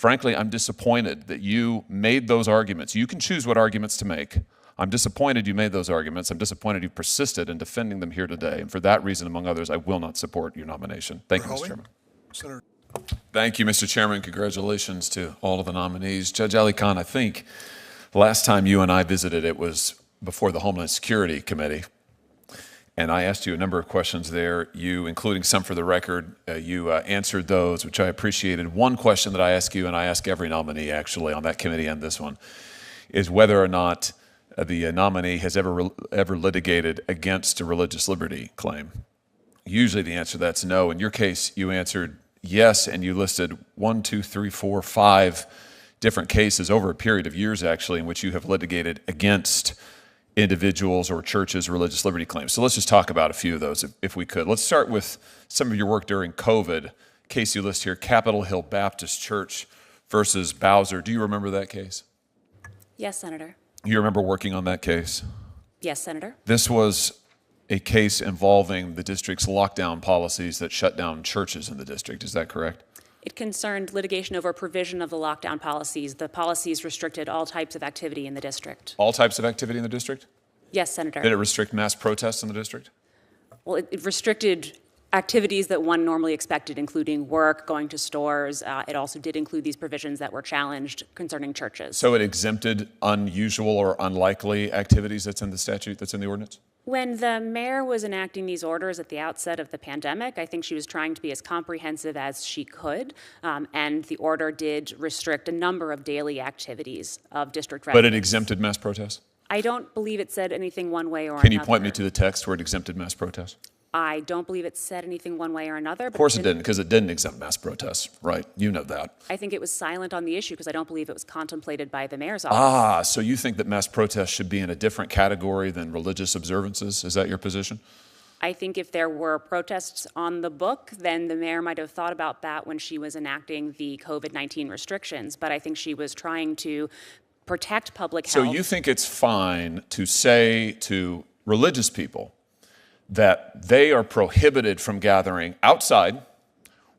Frankly, I'm disappointed that you made those arguments. You can choose what arguments to make. I'm disappointed you made those arguments. I'm disappointed you persisted in defending them here today. And for that reason, among others, I will not support your nomination. Thank you, Mr. Chairman. Senator. Thank you, Mr. Chairman. Congratulations to all of the nominees. Judge Ali Khan, I think the last time you and I visited, it was before the Homeland Security Committee. And I asked you a number of questions there, you, including some for the record, you answered those, which I appreciated. One question that I ask you, and I ask every nominee actually on that committee and this one, is whether or not the nominee has ever litigated against a religious liberty claim. Usually the answer to that's no. In your case, you answered yes, and you listed 1, 2, 3, 4, 5 different cases over a period of years actually in which you have litigated against individuals or churches' religious liberty claims. So let's just talk about a few of those if we could. Let's start with some of your work during COVID. Case you list here, Capitol Hill Baptist Church versus Bowser. Do you remember that case? Yes, Senator. You remember working on that case? Yes, Senator. This was a case involving the district's lockdown policies that shut down churches in the district. Is that correct? It concerned litigation over provision of the lockdown policies. The policies restricted all types of activity in the district. All types of activity in the district? Yes, Senator. Did it restrict mass protests in the district? Well, it restricted activities that one normally expected, including work, going to stores. It also did include these provisions that were challenged concerning churches. So it exempted unusual or unlikely activities that's in the statute, that's in the ordinance? When the mayor was enacting these orders at the outset of the pandemic, I think she was trying to be as comprehensive as she could, and the order did restrict a number of daily activities of district residents. But it exempted mass protests? I don't believe it said anything one way or another. Can you point me to the text where it exempted mass protests? I don't believe it said anything one way or another. Of course it didn't, because it didn't exempt mass protests, right? You know that. I think it was silent on the issue because I don't believe it was contemplated by the mayor's office. Ah, so you think that mass protests should be in a different category than religious observances? Is that your position? I think if there were protests on the book, then the mayor might have thought about that when she was enacting the COVID-19 restrictions. But I think she was trying to protect public health. So you think it's fine to say to religious people that they are prohibited from gathering outside,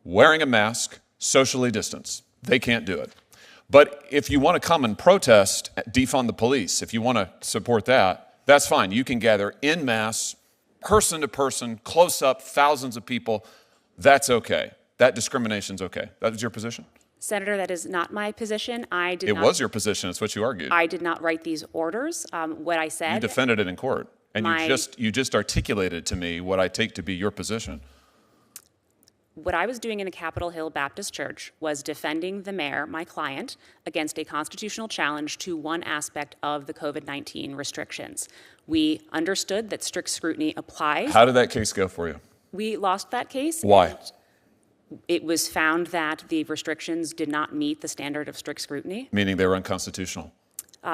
wearing a mask, socially distanced. They can't do it. But if you want to come and protest, defund the police, if you want to support that, that's fine. You can gather en masse, person to person, close up, thousands of people. That's okay. That discrimination's okay. That was your position? Senator, that is not my position. It was your position. It's what you argued. I did not write these orders. What I said. You defended it in court. And you just articulated to me what I take to be your position. What I was doing in the Capitol Hill Baptist Church was defending the mayor, my client, against a constitutional challenge to one aspect of the COVID-19 restrictions. We understood that strict scrutiny applies. How did that case go for you? We lost that case. Why? It was found that the restrictions did not meet the standard of strict scrutiny. Meaning they were unconstitutional.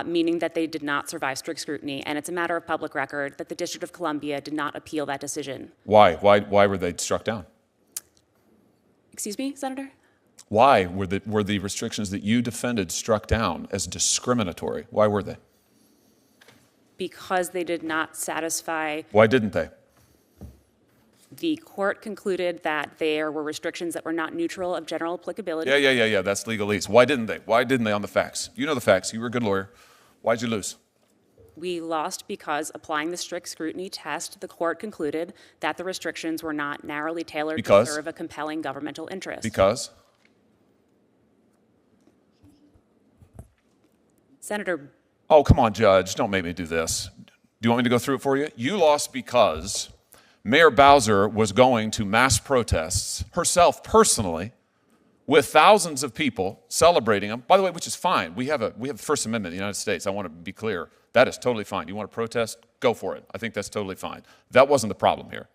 Meaning that they did not survive strict scrutiny, and it's a matter of public record that the District of Columbia did not appeal that decision. Why? Why were they struck down? Excuse me, Senator? Why were the restrictions that you defended struck down as discriminatory? Why were they? Because they did not satisfy. Why didn't they? The court concluded that there were restrictions that were not neutral of general applicability. Yeah. That's legalese. Why didn't they? Why didn't they on the facts? You know the facts. You were a good lawyer. Why'd you lose? We lost because applying the strict scrutiny test, the court concluded that the restrictions were not narrowly tailored to serve a compelling governmental interest. Because? Senator. Oh, come on, Judge. Don't make me do this. Do you want me to go through it for you? You lost because Mayor Bowser was going to mass protests herself personally with thousands of people celebrating them. By the way, which is fine. We have the First Amendment in the United States. I want to be clear. That is totally fine. You want to protest? Go for it. I think that's totally fine. That wasn't the problem here.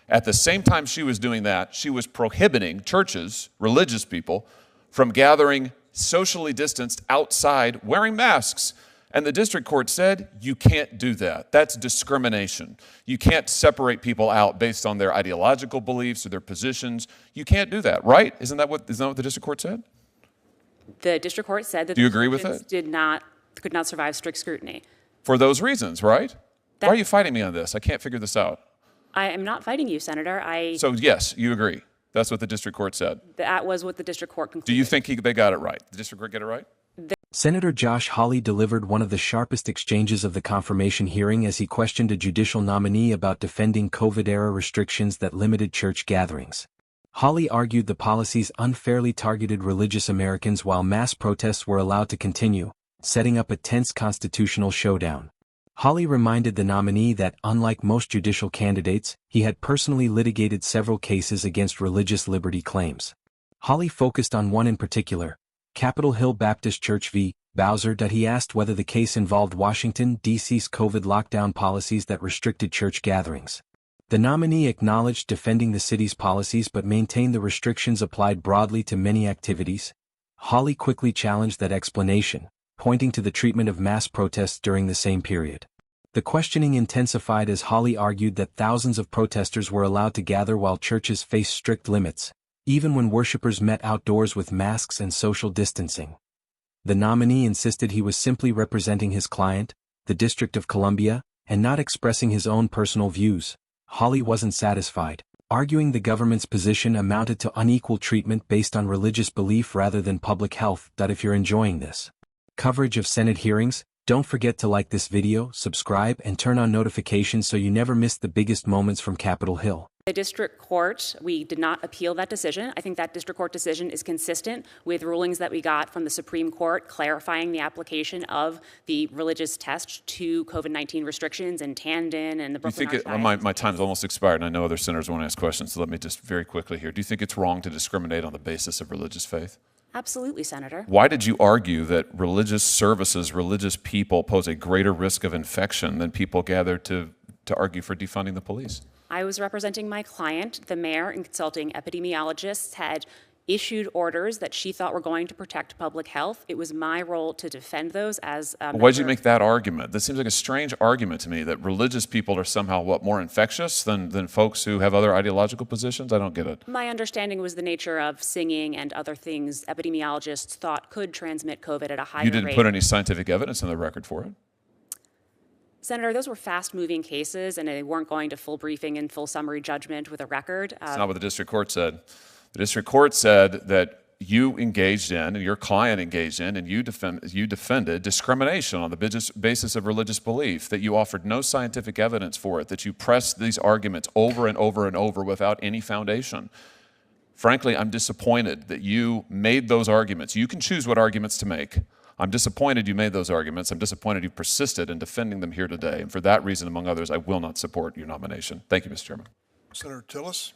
At the same time she was doing that, she was prohibiting churches, religious people, from gathering socially distanced outside wearing masks. And the district court said, you can't do that. That's discrimination. You can't separate people out based on their ideological beliefs or their positions. You can't do that, right? Isn't that what the district court said? The district court said that do you agree with it? Could not survive strict scrutiny. For those reasons, right? Why are you fighting me on this? I can't figure this out. I am not fighting you, Senator. So yes, you agree. That's what the district court said. That was what the district court concluded. Do you think they got it right? The district court get it right? Senator Josh Hawley delivered one of the sharpest exchanges of the confirmation hearing as he questioned a judicial nominee about defending COVID-era restrictions that limited church gatherings. Hawley argued the policies unfairly targeted religious Americans while mass protests were allowed to continue, setting up a tense constitutional showdown. Hawley reminded the nominee that, unlike most judicial candidates, he had personally litigated several cases against religious liberty claims. Hawley focused on one in particular, Capitol Hill Baptist Church v. Bowser. He asked whether the case involved Washington, D.C.'s COVID lockdown policies that restricted church gatherings. The nominee acknowledged defending the city's policies but maintained the restrictions applied broadly to many activities. Hawley quickly challenged that explanation, pointing to the treatment of mass protests during the same period. The questioning intensified as Hawley argued that thousands of protesters were allowed to gather while churches faced strict limits, even when worshipers met outdoors with masks and social distancing. The nominee insisted he was simply representing his client, the District of Columbia, and not expressing his own personal views. Hawley wasn't satisfied, arguing the government's position amounted to unequal treatment based on religious belief rather than public health. If you're enjoying this coverage of Senate hearings, don't forget to like this video, subscribe, and turn on notifications so you never miss the biggest moments from Capitol Hill. The district court, we did not appeal that decision. I think that district court decision is consistent with rulings that we got from the Supreme Court clarifying the application of the religious test to COVID-19 restrictions in Tandon and the Brooklyn Archdiocese. My time's almost expired, and I know other senators want to ask questions, so let me just very quickly here. Do you think it's wrong to discriminate on the basis of religious faith? Absolutely, Senator. Why did you argue that religious services, religious people pose a greater risk of infection than people gathered to argue for defunding the police? I was representing my client. The mayor and consulting epidemiologists had issued orders that she thought were going to protect public health. It was my role to defend those as a Why did you make that argument? This seems like a strange argument to me, that religious people are somehow, more infectious than folks who have other ideological positions? I don't get it. My understanding was the nature of singing and other things epidemiologists thought could transmit COVID at a higher rate. You didn't put any scientific evidence in the record for it? Senator, those were fast-moving cases, and they weren't going to full briefing and full summary judgment with a record. That's not what the district court said. The district court said that you engaged in, and your client engaged in, and you defended discrimination on the basis of religious belief, that you offered no scientific evidence for it, that you pressed these arguments over and over and over without any foundation. Frankly, I'm disappointed that you made those arguments. You can choose what arguments to make. I'm disappointed you made those arguments. I'm disappointed you persisted in defending them here today. And for that reason, among others, I will not support your nomination. Thank you, Mr. Chairman. Senator Tillis.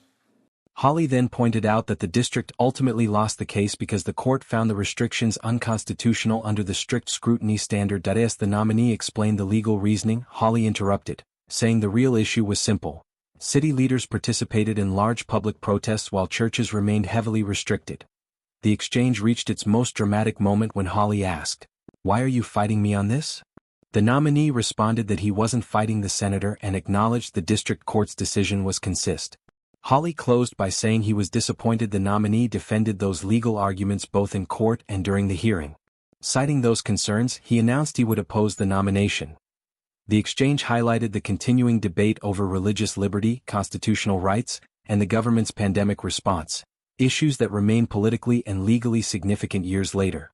Hawley then pointed out that the district ultimately lost the case because the court found the restrictions unconstitutional under the strict scrutiny standard. As the nominee explained the legal reasoning, Hawley interrupted, saying the real issue was simple. City leaders participated in large public protests while churches remained heavily restricted. The exchange reached its most dramatic moment when Hawley asked, "Why are you fighting me on this?" The nominee responded that he wasn't fighting the senator and acknowledged the district court's decision was consistent. Hawley closed by saying he was disappointed the nominee defended those legal arguments both in court and during the hearing. Citing those concerns, he announced he would oppose the nomination. The exchange highlighted the continuing debate over religious liberty, constitutional rights, and the government's pandemic response, issues that remain politically and legally significant years later.